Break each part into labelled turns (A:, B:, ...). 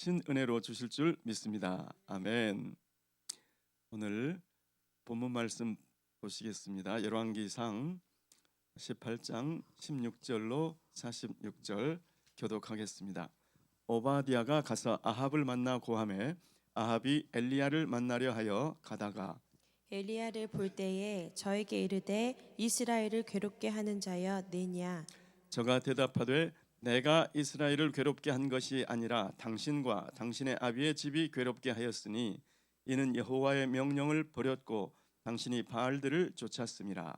A: 신은혜로 주실 줄 믿습니다. 아멘. 오늘 본문 말씀 보시겠습니다. 열왕기상 18장 16절로 46절 교독하겠습니다. 오바댜가 가서 아합을 만나 고하매 아합이 엘리야를 만나려 하여 가다가
B: 엘리야를 볼 때에 저에게 이르되 이스라엘을 괴롭게 하는 자여 내냐.
A: 저가 대답하되 내가 이스라엘을 괴롭게 한 것이 아니라 당신과 당신의 아비의 집이 괴롭게 하였으니 이는 여호와의 명령을 버렸고 당신이 바알들을 쫓았음이라.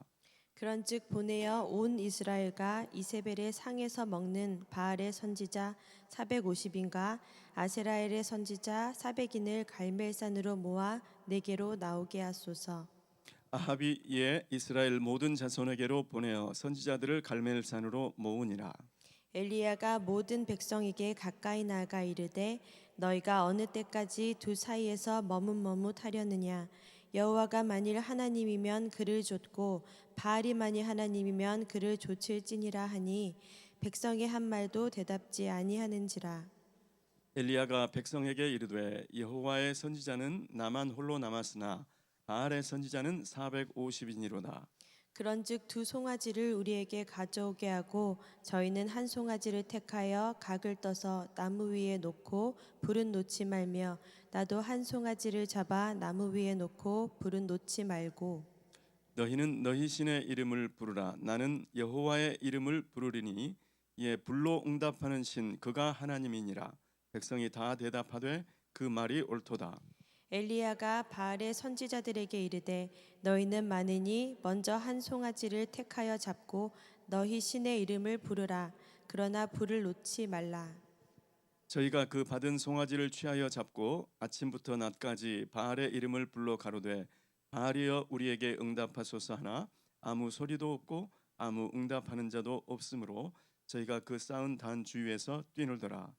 B: 그런즉 보내어 온 이스라엘과 이세벨의 상에서 먹는 바알의 선지자 450인가 아세라엘의 선지자 400인을 갈멜산으로 모아 내게로 나오게 하소서.
A: 아합이 이에 이스라엘 모든 자손에게로 보내어 선지자들을 갈멜산으로 모으니라.
B: 엘리야가 모든 백성에게 가까이 나아가 이르되 너희가 어느 때까지 두 사이에서 머뭇머뭇하려느냐. 여호와가 만일 하나님이면 그를 좇고 바알이 만일 하나님이면 그를 좇을지니라 하니 백성의 한 말도 대답지 아니하는지라.
A: 엘리야가 백성에게 이르되 여호와의 선지자는 나만 홀로 남았으나 바알의 선지자는 450인이로다.
B: 그런즉 두 송아지를 우리에게 가져오게 하고 저희는 한 송아지를 택하여 각을 떠서 나무 위에 놓고 불은 놓지 말며 나도 한 송아지를 잡아 나무 위에 놓고 불은 놓지 말고.
A: 너희는 너희 신의 이름을 부르라. 나는 여호와의 이름을 부르리니 이에 불로 응답하는 신 그가 하나님이니라. 백성이 다 대답하되 그 말이 옳도다.
B: 엘리야가 바알의 선지자들에게 이르되 너희는 많으니 먼저 한 송아지를 택하여 잡고 너희 신의 이름을 부르라. 그러나 불을 놓지 말라.
A: 저희가 그 받은 송아지를 취하여 잡고 아침부터 낮까지 바알의 이름을 불러 가로되 바알이여 우리에게 응답하소서 하나 아무 소리도 없고 아무 응답하는 자도 없으므로 저희가 그 쌓은 단 주위에서 뛰놀더라.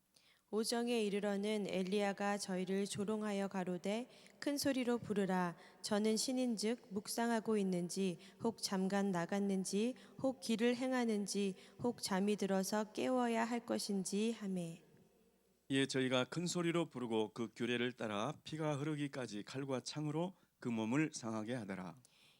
B: 오정에 이르러는 엘리야가 저희를 조롱하여 가로되 큰 소리로 부르라. 저는 신인즉 묵상하고 있는지 혹 잠깐 나갔는지 혹 길을 행하는지 혹 잠이 들어서 깨워야 할 것인지 하매.
A: 이에 저희가 큰 소리로 부르고 그 규례를 따라 피가 흐르기까지 칼과 창으로 그 몸을 상하게 하더라.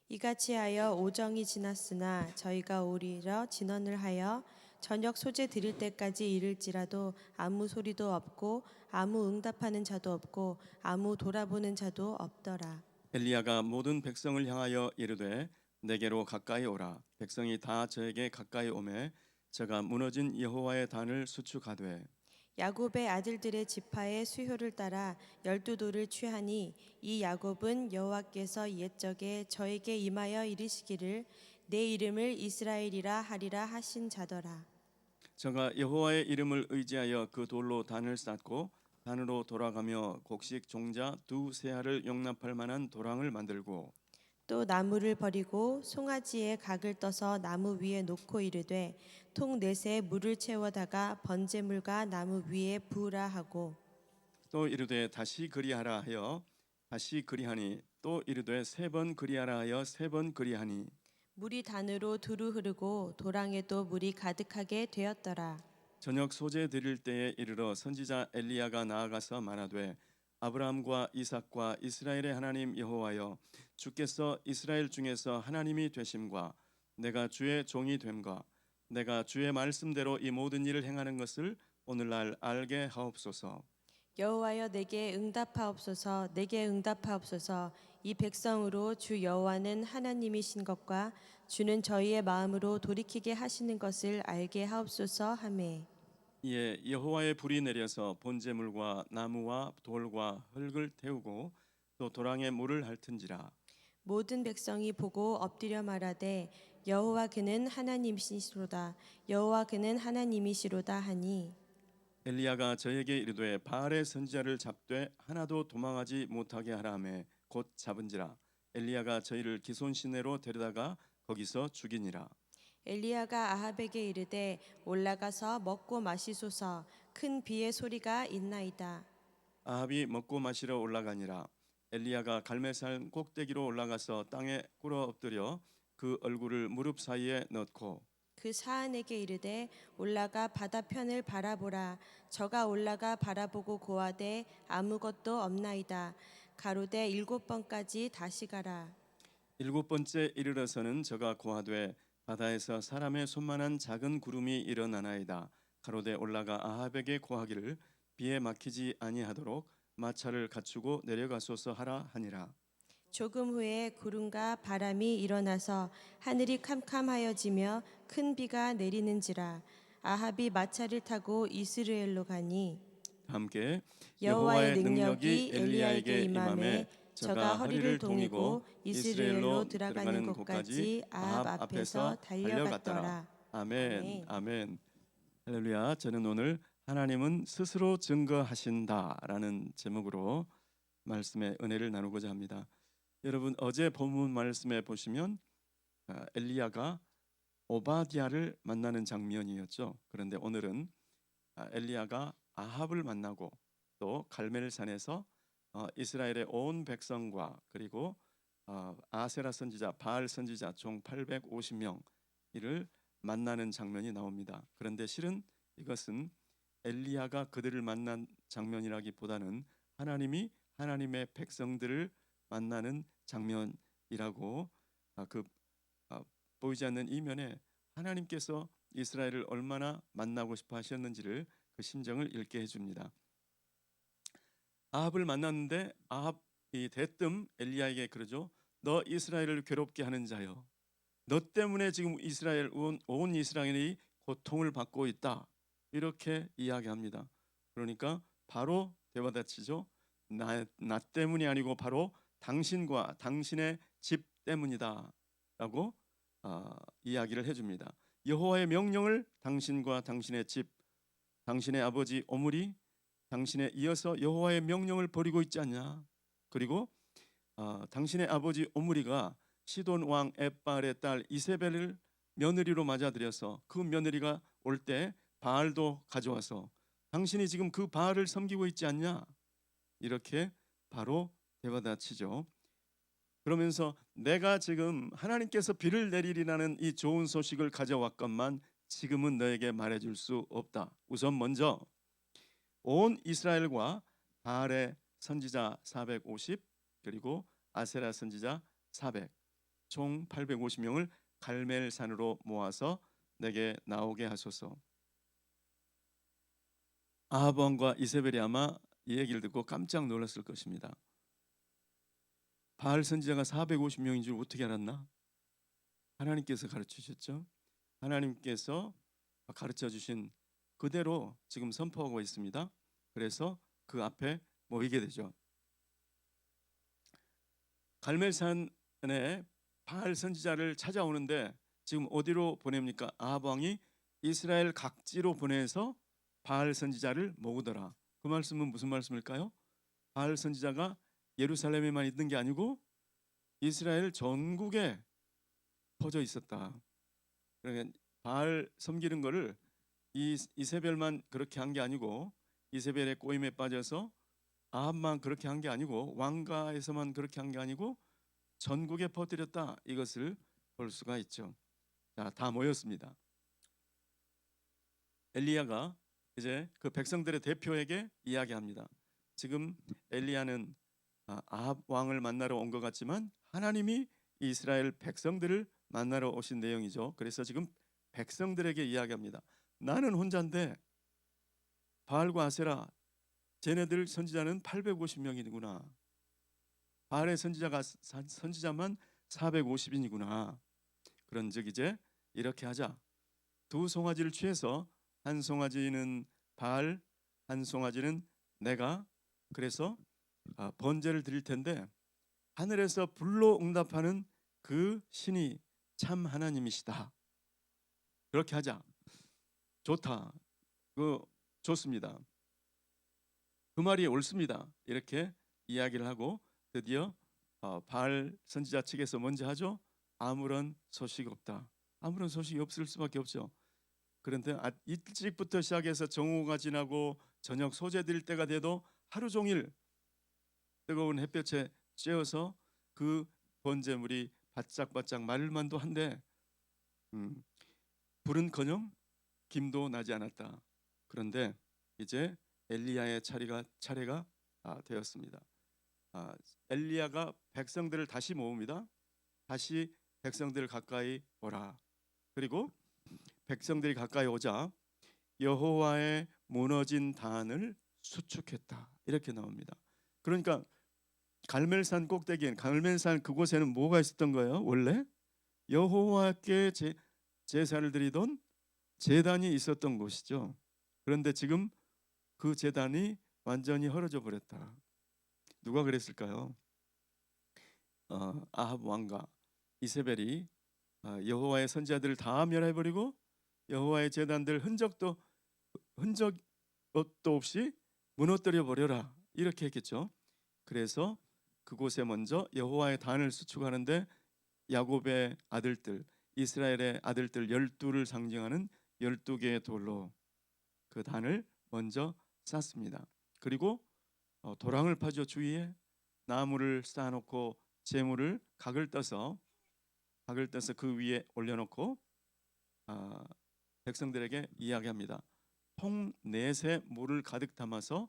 B: 이같이 하여 오정이 지났으나 저희가 오히려 진언을 하여 저녁 소재 드릴 때까지 이를지라도 아무 소리도 없고 아무 응답하는 자도 없고 아무 돌아보는 자도 없더라.
A: 엘리야가 모든 백성을 향하여 이르되 내게로 가까이 오라. 백성이 다 저에게 가까이 오매 저가 무너진 여호와의 단을 수축하되
B: 야곱의 아들들의 지파의 수효를 따라 12돌을 취하니 이 야곱은 여호와께서 옛적에 저에게 임하여 이르시기를 내 이름을 이스라엘이라 하리라 하신 자더라.
A: 저가 여호와의 이름을 의지하여 그 돌로 단을 쌓고 단으로 돌아가며 곡식 종자 두세 알을 용납할 만한 도랑을 만들고
B: 또 나무를 버리고 송아지의 각을 떠서 나무 위에 놓고 이르되 통 넷에 물을 채워다가 번제물과 나무 위에 부으라 하고
A: 또 이르되 다시 그리하라 하여 다시 그리하니 또 이르되 세 번 그리하라 하여 세 번 그리하니
B: 물이 단으로 두루 흐르고 도랑에도 물이 가득하게 되었더라.
A: 저녁 소재 드릴 때에 이르러 선지자 엘리야가 나아가서 말하되 아브라함과 이삭과 이스라엘의 하나님 여호와여 주께서 이스라엘 중에서 하나님이 되심과 내가 주의 종이 됨과 내가 주의 말씀대로 이 모든 일을 행하는 것을 오늘날 알게 하옵소서.
B: 여호와여 내게 응답하옵소서. 내게 응답하옵소서. 이 백성으로 주 여호와는 하나님이신 것과 주는 저희의 마음으로 돌이키게 하시는 것을 알게 하옵소서 하매.
A: 이에 여호와의 불이 내려서 번제물과 나무와 돌과 흙을 태우고 또 도랑에 물을 핥은지라.
B: 모든 백성이 보고 엎드려 말하되 여호와 그는 하나님이시로다. 여호와 그는 하나님이시로다 하니
A: 엘리야가 저에게 이르되 바알의 선지자를 잡되 하나도 도망하지 못하게 하라 하매 곧 잡은지라. 엘리야가 저희를 기손 시내로 데려다가 거기서 죽이니라.
B: 엘리야가 아합에게 이르되 올라가서 먹고 마시소서. 큰 비의 소리가 있나이다.
A: 아합이 먹고 마시러 올라가니라. 엘리야가 갈멜산 꼭대기로 올라가서 땅에 꿇어 엎드려 그 얼굴을 무릎 사이에 넣고
B: 그 사안에게 이르되 올라가 바다편을 바라보라. 저가 올라가 바라보고 고하되 아무것도 없나이다. 가로되 7번까지 다시 가라.
A: 7번째 이르러서는 저가 고하되 바다에서 사람의 손만한 작은 구름이 일어나나이다. 가로되 올라가 아합에게 고하기를 비에 막히지 아니하도록 마차를 갖추고 내려가소서 하라 하니라.
B: 조금 후에 구름과 바람이 일어나서 하늘이 캄캄하여지며 큰 비가 내리는지라. 아합이 마차를 타고 이스라엘로 가니
A: 함께
B: 여호와의 능력이 엘리야에게 임함에 저가 허리를 동이고 이스라엘로 들어가는 곳까지 아합 앞에서 달려갔더라.
A: 아멘.
B: 아멘.
A: 아멘. 할렐루야. 저는 오늘 하나님은 스스로 증거하신다라는 제목으로 말씀의 은혜를 나누고자 합니다. 여러분 어제 본문 말씀에 보시면 엘리야가 오바댜를 만나는 장면이었죠. 그런데 오늘은 엘리야가 아합을 만나고 또 갈멜산에서 이스라엘의 온 백성과 그리고 아세라 선지자, 바알 선지자 총 850명 이를 만나는 장면이 나옵니다. 그런데 실은 이것은 엘리야가 그들을 만난 장면이라기보다는 하나님이 하나님의 백성들을 만나는 장면이라고 보이지 않는 이면에 하나님께서 이스라엘을 얼마나 만나고 싶어 하셨는지를 그 심정을 읽게 해줍니다. 아합을 만났는데 아합이 대뜸 엘리야에게 그러죠. 너 이스라엘을 괴롭게 하는 자여, 너 때문에 지금 이스라엘 온 이스라엘이 고통을 받고 있다. 이렇게 이야기합니다. 그러니까 바로 대받아치죠. 나 때문이 아니고 바로 당신과 당신의 집 때문이다라고 이야기를 해줍니다. 여호와의 명령을 당신과 당신의 집, 당신의 아버지 오므리, 당신에 이어서 여호와의 명령을 버리고 있지 않냐. 그리고 당신의 아버지 오므리가 시돈 왕 엣발의 딸 이세벨을 며느리로 맞아들여서 그 며느리가 올 때 바알도 가져와서 당신이 지금 그 바알을 섬기고 있지 않냐. 이렇게 바로 대받아치죠. 그러면서 내가 지금 하나님께서 비를 내리리라는 이 좋은 소식을 가져왔건만 지금은 너에게 말해줄 수 없다. 우선 먼저 온 이스라엘과 바알의 선지자 450 그리고 아세라 선지자 400 총 850명을 갈멜산으로 모아서 내게 나오게 하소서. 아합 왕과 이세벨이 아마 이 얘기를 듣고 깜짝 놀랐을 것입니다. 바알 선지자가 450명인 줄 어떻게 알았나? 하나님께서 가르치셨죠. 하나님께서 가르쳐 주신 그대로 지금 선포하고 있습니다. 그래서 그 앞에 모이게 되죠. 갈멜산에 바알 선지자를 찾아오는데 지금 어디로 보냅니까? 아합 왕이 이스라엘 각지로 보내서 바알 선지자를 모으더라. 그 말씀은 무슨 말씀일까요? 바알 선지자가 예루살렘에만 있는 게 아니고 이스라엘 전국에 퍼져 있었다. 그러니까 바알 섬기는 거를 이세벨만 그렇게 한 게 아니고 이세벨의 꼬임에 빠져서 아합만 그렇게 한 게 아니고 왕가에서만 그렇게 한 게 아니고 전국에 퍼뜨렸다. 이것을 볼 수가 있죠. 자, 다 모였습니다. 엘리야가 이제 그 백성들의 대표에게 이야기합니다. 지금 엘리야는 아합 왕을 만나러 온 것 같지만 하나님이 이스라엘 백성들을 만나러 오신 내용이죠. 그래서 지금 백성들에게 이야기합니다. 나는 혼자인데 바알과 아세라 쟤네들 선지자는 850명이구나. 바알의 선지자만 450인이구나. 그런즉 이제 이렇게 하자. 두 송아지를 취해서 한 송아지는 바알, 한 송아지는 내가 그래서 번제를 드릴 텐데 하늘에서 불로 응답하는 그 신이 참 하나님이시다. 그렇게 하자. 좋다. 좋습니다. 그 말이 옳습니다. 이렇게 이야기를 하고 드디어 바알 선지자 측에서 먼저 하죠. 아무런 소식이 없다. 아무런 소식이 없을 수밖에 없죠. 그런데 일찍부터 시작해서 정오가 지나고 저녁 소재 드릴 때가 돼도 하루 종일 뜨거운 햇볕에 쬐어서 그 번제물이 바짝바짝 마를만도 한데 불은커녕 김도 나지 않았다. 그런데 이제 엘리야의 차례가 되었습니다. 엘리야가 백성들을 다시 모읍니다. 다시 백성들 가까이 오라. 그리고 백성들이 가까이 오자 여호와의 무너진 단을 수축했다. 이렇게 나옵니다. 그러니까 갈멜산 꼭대기엔, 갈멜산 그곳에는 뭐가 있었던 거예요? 원래 여호와께 제사를 드리던 제단이 있었던 곳이죠. 그런데 지금 그 제단이 완전히 헐어져 버렸다. 누가 그랬을까요? 아합 왕과 이세벨이 여호와의 선지자들을 다 멸해버리고 여호와의 제단들 흔적도 없이 무너뜨려 버려라, 이렇게 했겠죠. 그래서 그곳에 먼저 여호와의 단을 수축하는데 야곱의 아들들, 이스라엘의 아들들 12를 상징하는 12개의 돌로 그 단을 먼저 쌓습니다. 그리고 도랑을 파죠. 주위에 나무를 쌓아놓고 재물을 각을 떠서 그 위에 올려놓고 백성들에게 이야기합니다. 통 넷에 물을 가득 담아서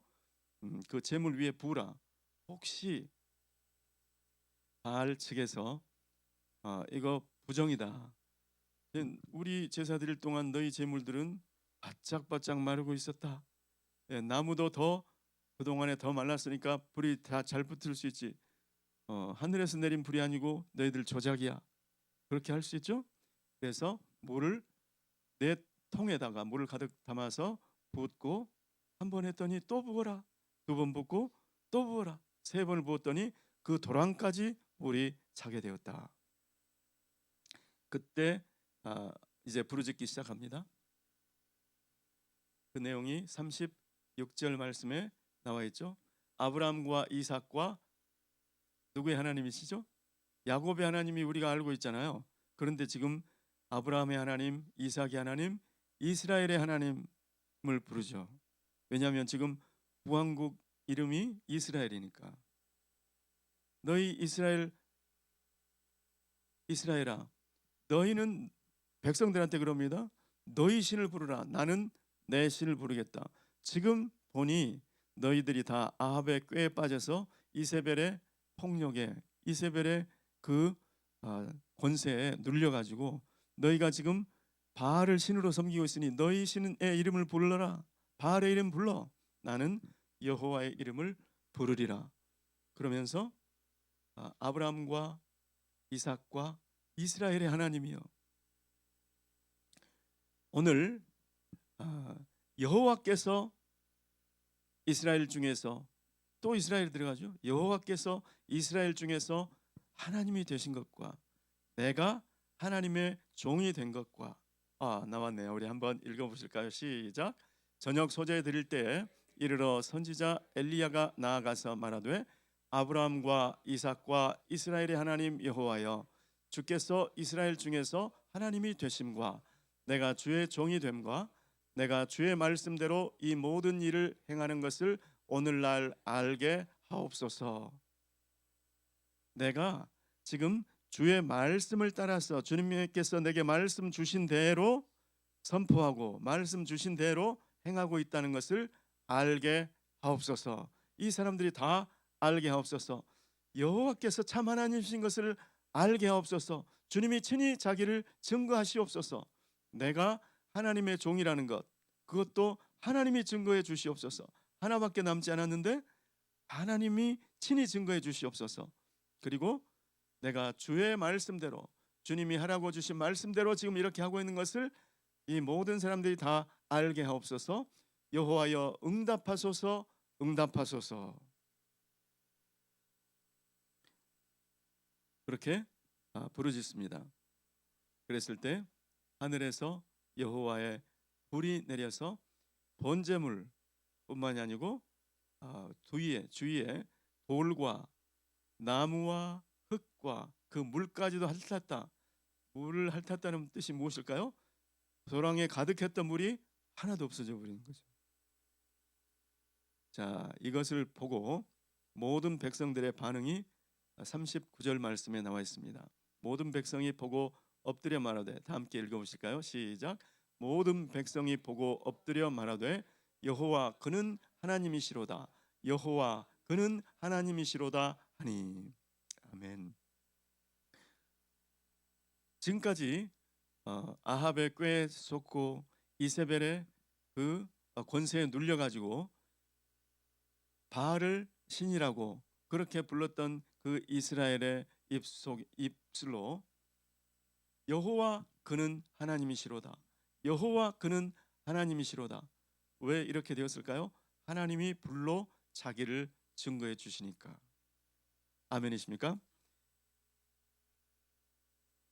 A: 그 재물 위에 부으라. 혹시 바알 측에서 이거 부정이다, 우리 제사 드릴 동안 너희 재물들은 바짝바짝 마르고 있었다. 나무도 더 그동안에 더 말랐으니까 불이 다 잘 붙을 수 있지. 하늘에서 내린 불이 아니고 너희들 조작이야. 그렇게 할 수 있죠. 그래서 물을 내 통에다가 물을 가득 담아서 붓고 한 번 했더니 또 부어라. 두 번 붓고 또 부어라. 세 번을 부었더니 그 도랑까지 물이 차게 되었다. 그때 이제 부르짖기 시작합니다. 그 내용이 36절 말씀에 나와 있죠. 아브라함과 이삭과 누구의 하나님이시죠? 야곱의 하나님이 우리가 알고 있잖아요. 그런데 지금 아브라함의 하나님, 이삭의 하나님, 이스라엘의 하나님을 부르죠. 왜냐하면 지금 구왕국 이름이 이스라엘이니까. 너희 이스라엘아, 너희는 백성들한테 그럽니다. 너희 신을 부르라. 나는 내 신을 부르겠다. 지금 보니 너희들이 다 아합의 꾀에 빠져서 이세벨의 폭력에, 이세벨의 그 권세에 눌려가지고 너희가 지금 바알을 신으로 섬기고 있으니 너희 신의 이름을 불러라. 바알의 이름 불러. 나는 여호와의 이름을 부르리라. 그러면서 아브라함과 이삭과 이스라엘의 하나님이여, 오늘 여호와께서 이스라엘 중에서, 또 이스라엘 들어가죠. 여호와께서 이스라엘 중에서 하나님이 되신 것과 내가 하나님의 종이 된 것과 나왔네요. 우리 한번 읽어보실까요? 시작. 저녁 소재 드릴 때에 이르러 선지자 엘리야가 나아가서 말하되 아브라함과 이삭과 이스라엘의 하나님 여호와여, 주께서 이스라엘 중에서 하나님이 되심과 내가 주의 종이 됨과 내가 주의 말씀대로 이 모든 일을 행하는 것을 오늘날 알게 하옵소서. 내가 지금 주의 말씀을 따라서 주님께서 내게 말씀 주신 대로 선포하고 말씀 주신 대로 행하고 있다는 것을 알게 하옵소서. 이 사람들이 다 알게 하옵소서. 여호와께서 참 하나님이신 것을 알게 하옵소서. 주님이 친히 자기를 증거하시옵소서. 내가 하나님의 종이라는 것, 그것도 하나님이 증거해 주시옵소서. 하나밖에 남지 않았는데 하나님이 친히 증거해 주시옵소서. 그리고 내가 주의 말씀대로, 주님이 하라고 주신 말씀대로 지금 이렇게 하고 있는 것을 이 모든 사람들이 다 알게 하옵소서. 여호와여 응답하소서, 응답하소서. 그렇게 부르짖습니다. 그랬을 때 하늘에서 여호와의 불이 내려서 번제물 뿐만이 아니고 주위에 돌과 나무와 흙과 그 물까지도 핥았다. 물을 핥았다는 뜻이 무엇일까요? 도랑에 가득했던 물이 하나도 없어져 버리는 거죠. 자, 이것을 보고 모든 백성들의 반응이 39절 말씀에 나와 있습니다. 모든 백성이 보고 엎드려 말하되, 다 함께 읽어보실까요? 시작. 모든 백성이 보고 엎드려 말하되 여호와 그는 하나님이시로다. 여호와 그는 하나님이시로다 하니. 아멘. 지금까지 아합의 꾀에 속고 이세벨의 그 권세에 눌려가지고 바알을 신이라고 그렇게 불렀던 그 이스라엘의 입술로 여호와 그는 하나님이시로다. 여호와 그는 하나님이시로다. 왜 이렇게 되었을까요? 하나님이 불로 자기를 증거해 주시니까. 아멘이십니까?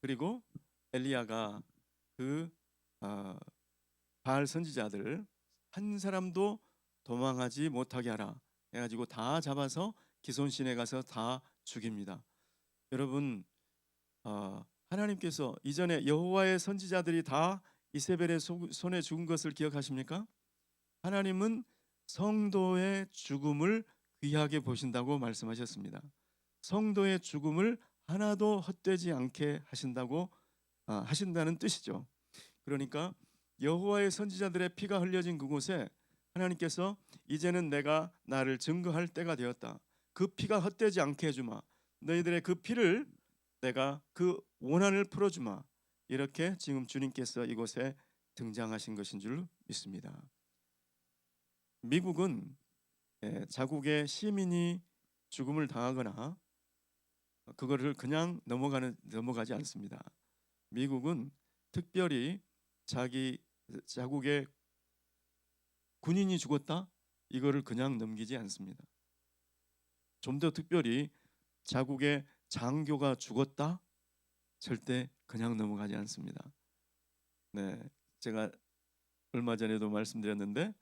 A: 그리고 엘리야가 그 바알 선지자들 한 사람도 도망하지 못하게 하라 해가지고 다 잡아서 기손신에 가서 다 죽입니다. 여러분, 하나님께서 이전에 여호와의 선지자들이 다 이세벨의 손에 죽은 것을 기억하십니까? 하나님은 성도의 죽음을 귀하게 보신다고 말씀하셨습니다. 성도의 죽음을 하나도 헛되지 않게 하신다는 뜻이죠. 그러니까 여호와의 선지자들의 피가 흘려진 그곳에 하나님께서 이제는 내가 나를 증거할 때가 되었다. 그 피가 헛되지 않게 해주마. 너희들의 그 피를 내가 그 원한을 풀어주마. 이렇게 지금 주님께서 이곳에 등장하신 것인 줄 믿습니다. 미국은 자국의 시민이 죽음을 당하거나 그거를 그냥 넘어가지 않습니다. 미국은 특별히 자국의 군인이 죽었다? 이거를 그냥 넘기지 않습니다. 좀 더 특별히 자국의 장교가 죽었다? 절대 그냥 넘어가지 않습니다. 네, 제가 얼마 전에도 말씀드렸는데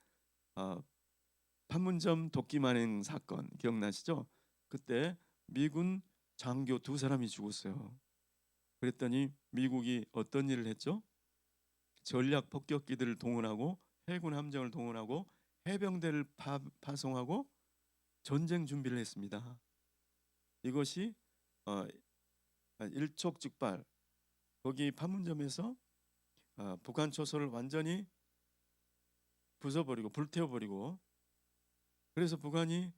A: 판문점 도끼 만행 사건 기억나시죠? 그때 미군 장교 2사람이 죽었어요. 그랬더니 미국이 어떤 일을 했죠? 전략 폭격기들을 동원하고 해군 함정을 동원하고 해병대를 파송하고 전쟁 준비를 했습니다. 이것이 일촉즉발. 거기 판문점에서 북한 초소를 완전히 부숴버리고 불태워버리고, 그래서 북한이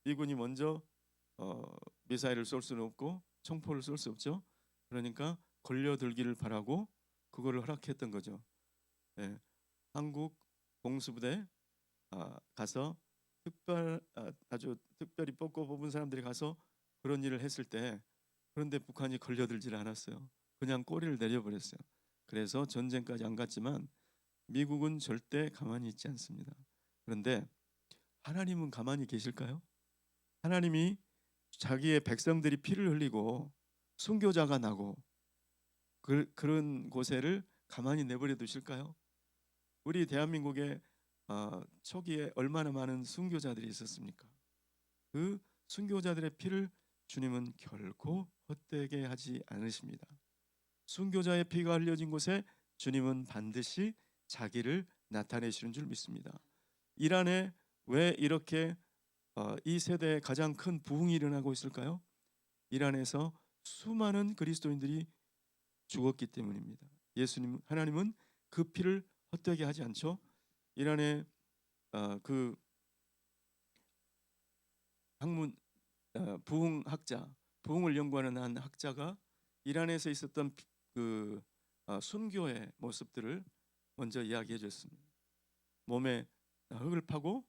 A: 미군이 먼저 미사일을 쏠 수는 없고 총포를 쏠 수 없죠. 그러니까 걸려들기를 바라고 그거를 허락했던 거죠. 예, 한국 공수부대 가서 아주 특별히 뽑은 사람들이 가서 그런 일을 했을 때, 그런데 북한이 걸려들지를 않았어요. 그냥 꼬리를 내려버렸어요. 그래서 전쟁까지 안 갔지만 미국은 절대 가만히 있지 않습니다. 그런데 하나님은 가만히 계실까요? 하나님이 자기의 백성들이 피를 흘리고 순교자가 나고 그런 곳에를 가만히 내버려 두실까요? 우리 대한민국에 초기에 얼마나 많은 순교자들이 있었습니까? 그 순교자들의 피를 주님은 결코 헛되게 하지 않으십니다. 순교자의 피가 흘려진 곳에 주님은 반드시 자기를 나타내시는 줄 믿습니다. 이란에 왜 이렇게 이 세대에 가장 큰 부흥이 일어나고 있을까요? 이란에서 수많은 그리스도인들이 죽었기 때문입니다. 하나님은 그 피를 헛되게 하지 않죠. 이란의 그 학문 부흥을 연구하는 한 학자가 이란에서 있었던 그 순교의 모습들을 먼저 이야기해 줬습니다. 몸에 흙을 파고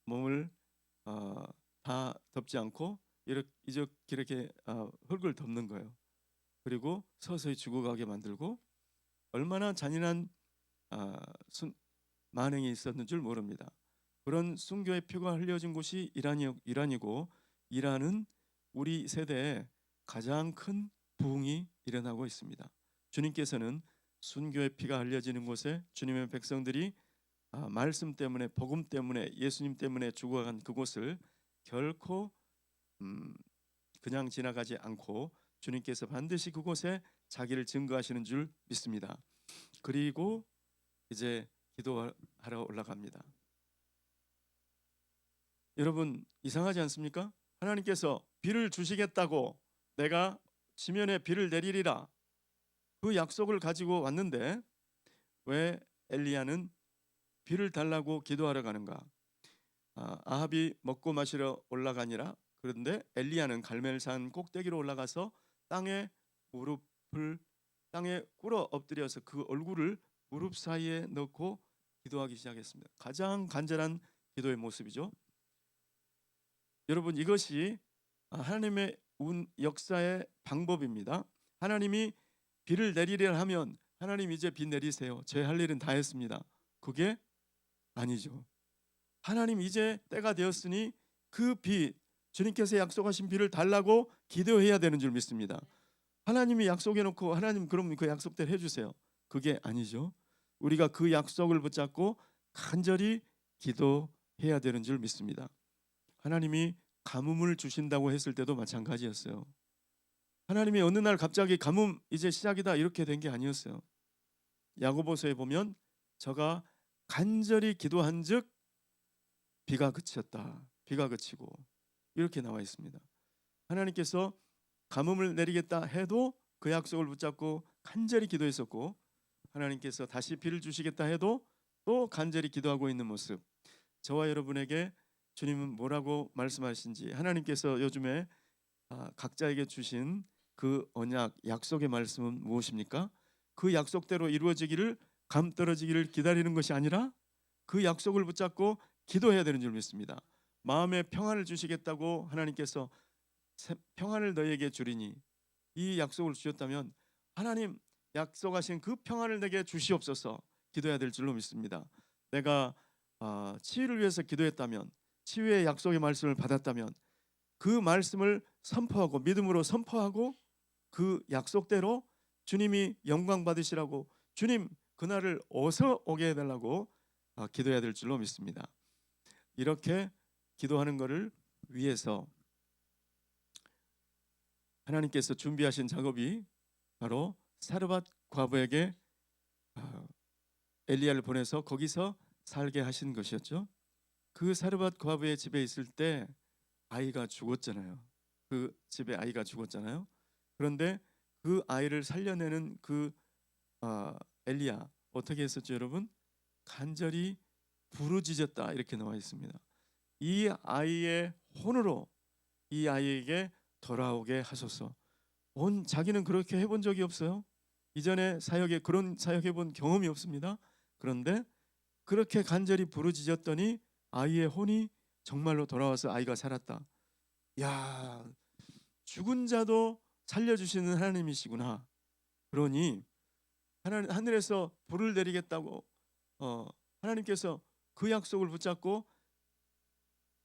A: 몸을 다 덮지 않고 이렇게 흙을 덮는 거예요. 그리고 서서히 죽어가게 만들고, 얼마나 잔인한 만행이 있었는 줄 모릅니다. 그런 순교의 피가 흘려진 곳이 이란이고, 이란은 우리 세대에 가장 큰 부흥이 일어나고 있습니다. 주님께서는 순교의 피가 흘려지는 곳에 주님의 백성들이 말씀 때문에, 복음 때문에, 예수님 때문에 죽어간 그곳을 결코 그냥 지나가지 않고 주님께서 반드시 그곳에 자기를 증거하시는 줄 믿습니다. 그리고 이제 기도하러 올라갑니다. 여러분, 이상하지 않습니까? 하나님께서 비를 주시겠다고 내가 지면에 비를 내리리라 그 약속을 가지고 왔는데 왜 엘리야는 비를 달라고 기도하러 가는가? 아합이 먹고 마시러 올라가니라. 그런데 엘리야는 갈멜산 꼭대기로 올라가서 땅에 무릎을 땅에 꿇어 엎드려서 그 얼굴을 무릎 사이에 넣고 기도하기 시작했습니다. 가장 간절한 기도의 모습이죠. 여러분, 이것이 하나님의 역사의 방법입니다. 하나님이 비를 내리려 하면 하나님 이제 비 내리세요. 제 할 일은 다 했습니다. 그게 아니죠. 하나님 이제 때가 되었으니 그 비, 주님께서 약속하신 비를 달라고 기도해야 되는 줄 믿습니다. 하나님이 약속해 놓고 하나님 그럼 그 약속대로 해주세요. 그게 아니죠. 우리가 그 약속을 붙잡고 간절히 기도해야 되는 줄 믿습니다. 하나님이 가뭄을 주신다고 했을 때도 마찬가지였어요. 하나님이 어느 날 갑자기 가뭄 이제 시작이다 이렇게 된 게 아니었어요. 야고보서에 보면 저가 간절히 기도한즉 비가 그쳤다. 비가 그치고 이렇게 나와 있습니다. 하나님께서 가뭄을 내리겠다 해도 그 약속을 붙잡고 간절히 기도했었고 하나님께서 다시 비를 주시겠다 해도 또 간절히 기도하고 있는 모습. 저와 여러분에게 주님은 뭐라고 말씀하신지 하나님께서 요즘에 각자에게 주신 그 언약 약속의 말씀은 무엇입니까? 그 약속대로 이루어지기를 감 떨어지기를 기다리는 것이 아니라 그 약속을 붙잡고 기도해야 되는 줄 믿습니다. 마음에 평안을 주시겠다고 하나님께서 평안을 너희에게 주리니 이 약속을 주셨다면 하나님 약속하신 그 평안을 내게 주시옵소서 기도해야 될 줄로 믿습니다. 내가 치유를 위해서 기도했다면 치유의 약속의 말씀을 받았다면 그 말씀을 선포하고 믿음으로 선포하고 그 약속대로 주님이 영광 받으시라고 주님 그날을 어서 오게 해달라고 기도해야 될 줄로 믿습니다. 이렇게 기도하는 것을 위해서 하나님께서 준비하신 작업이 바로 사르밧 과부에게 엘리야를 보내서 거기서 살게 하신 것이었죠. 그 사르밧 과부의 집에 있을 때 아이가 죽었잖아요. 그 집에 아이가 죽었잖아요. 그런데 그 아이를 살려내는 그 엘리야 어떻게 했었죠, 여러분? 간절히 부르짖었다 이렇게 나와 있습니다. 이 아이의 혼으로 이 아이에게 돌아오게 하소서. 자기는 그렇게 해본 적이 없어요. 이전에 사역에 그런 사역해 본 경험이 없습니다. 그런데 그렇게 간절히 부르짖었더니 아이의 혼이 정말로 돌아와서 아이가 살았다. 야, 죽은 자도 살려주시는 하나님이시구나. 그러니 하늘에서 불을 내리겠다고 하나님께서 그 약속을 붙잡고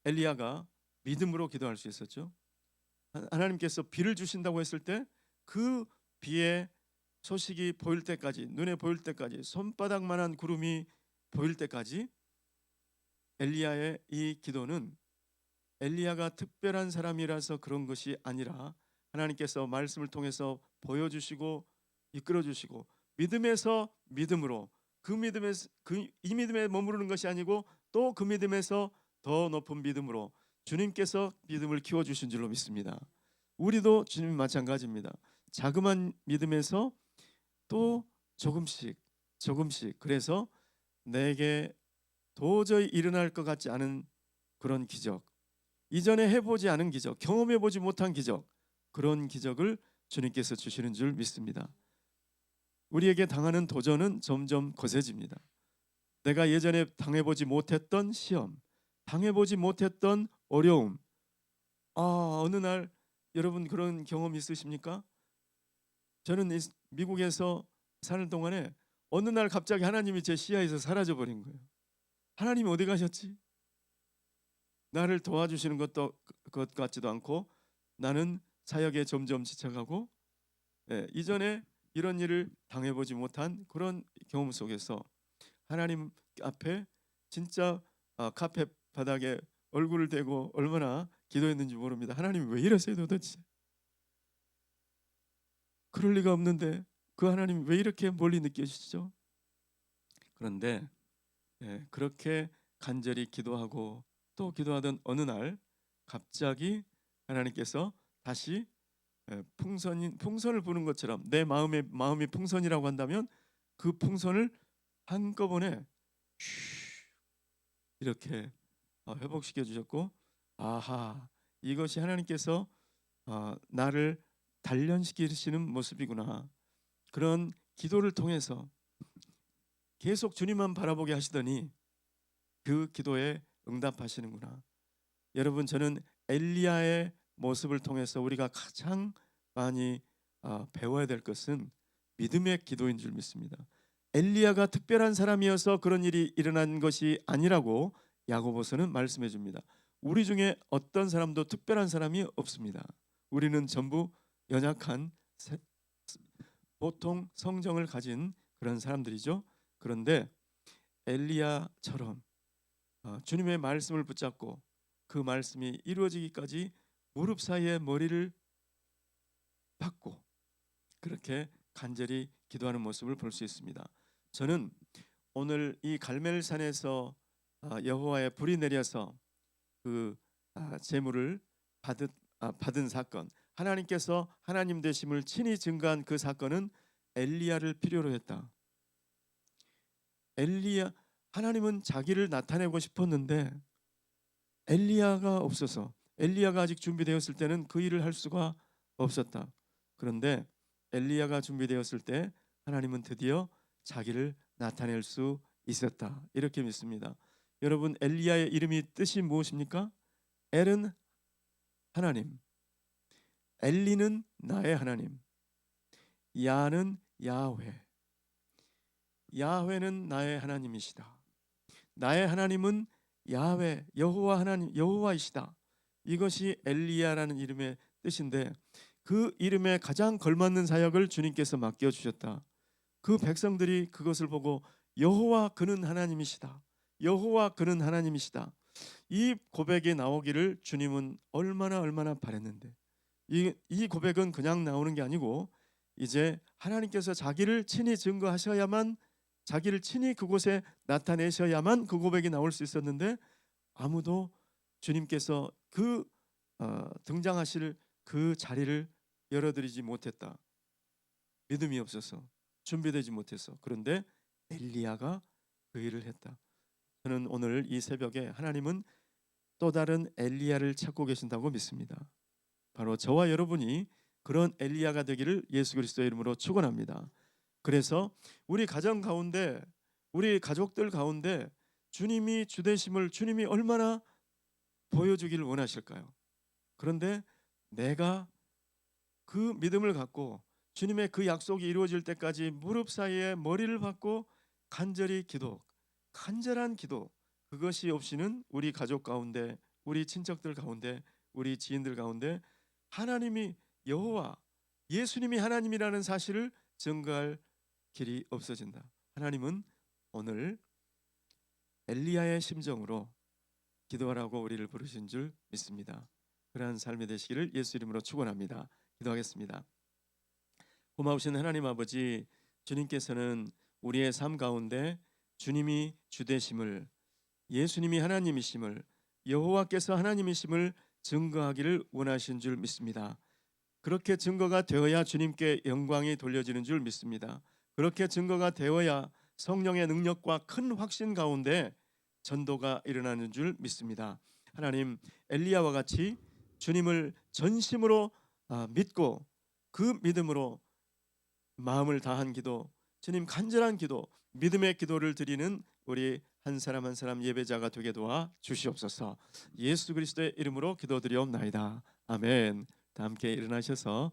A: 엘리야가 믿음으로 기도할 수 있었죠. 하나님께서 비를 주신다고 했을 때 그 비의 소식이 보일 때까지 눈에 보일 때까지 손바닥만한 구름이 보일 때까지 엘리야의 이 기도는 엘리야가 특별한 사람이라서 그런 것이 아니라 하나님께서 말씀을 통해서 보여주시고 이끌어주시고 믿음에서 믿음으로 이 믿음에 머무르는 것이 아니고 또 그 믿음에서 더 높은 믿음으로 주님께서 믿음을 키워주신 줄로 믿습니다. 우리도 주님 마찬가지입니다. 자그만 믿음에서 또 조금씩 그래서 내게 도저히 일어날 것 같지 않은 그런 기적, 이전에 해보지 않은 기적, 경험해보지 못한 기적, 그런 기적을 주님께서 주시는 줄 믿습니다. 우리에게 당하는 도전은 점점 거세집니다. 내가 예전에 당해보지 못했던 시험, 당해보지 못했던 어려움. 어느 날 여러분 그런 경험 있으십니까? 저는 미국에서 사는 동안에 어느 날 갑자기 하나님이 제 시야에서 사라져 버린 거예요. 하나님이 어디 가셨지? 나를 도와주시는 것 같지도 않고 나는 사역에 점점 지쳐가고 이전에 이런 일을 당해보지 못한 그런 경험 속에서 하나님 앞에 진짜 카페 바닥에 얼굴을 대고 얼마나 기도했는지 모릅니다. 하나님 왜 이러세요 도대체? 그럴 리가 없는데 그 하나님 왜 이렇게 멀리 느껴지시죠? 그런데 그렇게 간절히 기도하고 또 기도하던 어느 날 갑자기 하나님께서 다시 풍선을 부는 것처럼 내 마음이 풍선이라고 한다면 그 풍선을 한꺼번에 이렇게 회복시켜 주셨고, 아하, 이것이 하나님께서 나를 단련시키시는 모습이구나. 그런 기도를 통해서 계속 주님만 바라보게 하시더니 그 기도에 응답하시는구나. 여러분, 저는 엘리야의 모습을 통해서 우리가 가장 많이 배워야 될 것은 믿음의 기도인 줄 믿습니다. 엘리야가 특별한 사람이어서 그런 일이 일어난 것이 아니라고 야고보서는 말씀해 줍니다. 우리 중에 어떤 사람도 특별한 사람이 없습니다. 우리는 전부 연약한 보통 성정을 가진 그런 사람들이죠. 그런데 엘리야처럼 주님의 말씀을 붙잡고 그 말씀이 이루어지기까지 무릎 사이에 머리를 박고 그렇게 간절히 기도하는 모습을 볼 수 있습니다. 저는 오늘 이 갈멜산에서 여호와의 불이 내려서 그 제물을 받은 사건, 하나님께서 하나님 되심을 친히 증거한 그 사건은 엘리야를 필요로 했다. 하나님은 자기를 나타내고 싶었는데 엘리야가 없어서, 엘리야가 아직 준비되었을 때는 그 일을 할 수가 없었다. 그런데 엘리야가 준비되었을 때 하나님은 드디어 자기를 나타낼 수 있었다. 이렇게 믿습니다. 여러분, 엘리야의 이름이 뜻이 무엇입니까? 엘은 하나님, 엘리는 나의 하나님, 야는 야훼. 야훼는 나의 하나님이시다. 나의 하나님은 야훼, 여호와 하나님, 여호와이시다. 이것이 엘리야라는 이름의 뜻인데 그 이름에 가장 걸맞는 사역을 주님께서 맡겨 주셨다. 그 백성들이 그것을 보고 여호와 그는 하나님이시다. 여호와 그는 하나님이시다. 이 고백이 나오기를 주님은 얼마나 바랬는데, 이 고백은 그냥 나오는 게 아니고 이제 하나님께서 자기를 친히 증거하셔야만, 자기를 친히 그곳에 나타내셔야만 그 고백이 나올 수 있었는데 아무도 주님께서 등장하실 그 자리를 열어드리지 못했다. 믿음이 없어서, 준비되지 못해서. 그런데 엘리야가 그 일을 했다. 저는 오늘 이 새벽에 하나님은 또 다른 엘리야를 찾고 계신다고 믿습니다. 바로 저와 여러분이 그런 엘리야가 되기를 예수 그리스도의 이름으로 축원합니다. 그래서 우리 가정 가운데, 우리 가족들 가운데 주님이 주되심을 주님이 얼마나 보여주기를 원하실까요? 그런데 내가 그 믿음을 갖고 주님의 그 약속이 이루어질 때까지 무릎 사이에 머리를 박고 간절히 기도, 간절한 기도, 그것이 없이는 우리 가족 가운데, 우리 친척들 가운데, 우리 지인들 가운데 하나님이 여호와, 예수님이 하나님이라는 사실을 증거할 길이 없어진다. 하나님은 오늘 엘리야의 심정으로 기도하라고 우리를 부르신 줄 믿습니다. 그러한 삶이 되시기를 예수 이름으로 축원합니다. 기도하겠습니다. 고마우신 하나님 아버지, 주님께서는 우리의 삶 가운데 주님이 주되심을, 예수님이 하나님이심을, 여호와께서 하나님이심을 증거하기를 원하신 줄 믿습니다. 그렇게 증거가 되어야 주님께 영광이 돌려지는 줄 믿습니다. 그렇게 증거가 되어야 성령의 능력과 큰 확신 가운데 전도가 일어나는 줄 믿습니다. 하나님, 엘리야와 같이 주님을 전심으로 믿고 그 믿음으로 마음을 다한 기도, 주님 간절한 기도, 믿음의 기도를 드리는 우리 한 사람 한 사람 예배자가 되게 도와 주시옵소서. 예수 그리스도의 이름으로 기도드리옵나이다. 아멘. 다 함께 일어나셔서